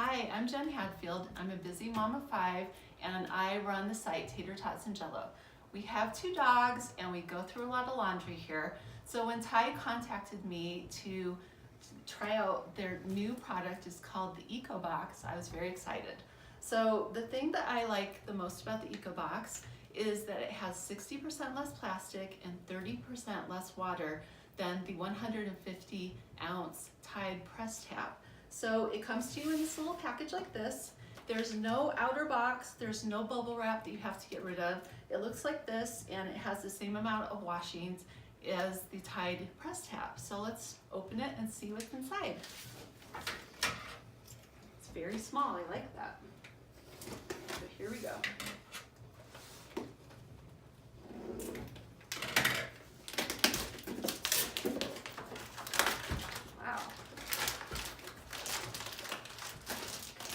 Hi, I'm Jen Hadfield. I'm a busy mom of 5 and I run the site Tater Tots and Jello. We have 2 dogs and we go through a lot of laundry here. So when Ty contacted me to try out their new product, is called the EcoBox, I was very excited. So the thing that I like the most about the EcoBox is that it has 60% less plastic and 30% less water than the 150 ounce Tide Press Tap. So it comes to you in this little package like this. There's no outer box, there's no bubble wrap that you have to get rid of. It looks like this and it has the same amount of washings as the Tide Press Tap. So let's open it and see what's inside. It's very small, I like that. So here we go. Wow.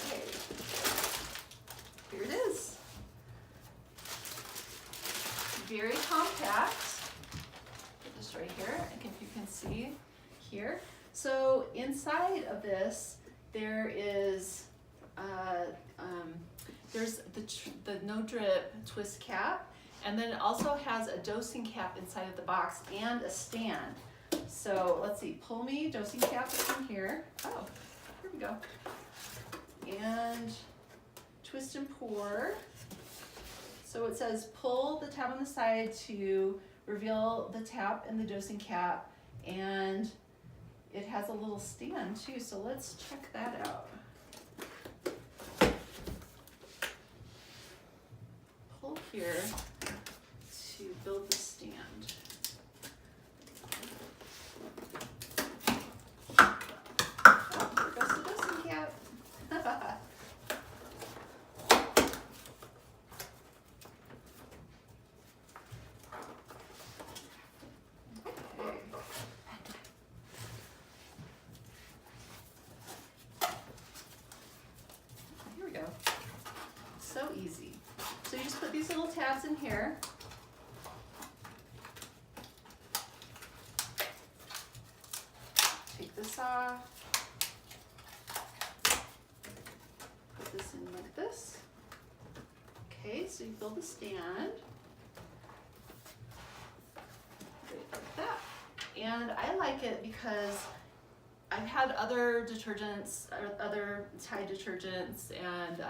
Okay. Here it is. Very compact. Put this right here, I think you can see here. So inside of this, there is there's the no drip twist cap, and then it also has a dosing cap inside of the box and a stand. So let's see, pull me, dosing cap is in here. Oh, here we go. And twist and pour. So it says pull the tab on the side to reveal the tap and the dosing cap, and it has a little stand too, so let's check that out. Pull here to build the stand. Oh, there goes the dosing cap. Here we go. So easy. So you just put these little tabs in here. Take this off. Put this in like this. Okay, so you build the stand. Right like that. And I like it because I've had other detergents, other Tide detergents, and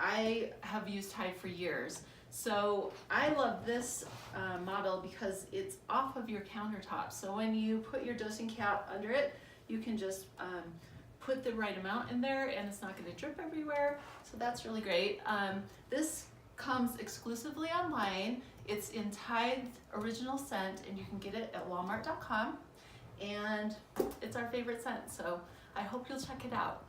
I have used Tide for years. So I love this model because it's off of your countertop. So when you put your dosing cap under it, you can just put the right amount in there and it's not going to drip everywhere. So that's really great. This comes exclusively online. It's in Tide Original Scent and you can get it at walmart.com. And it's our favorite scent, so I hope you'll check it out.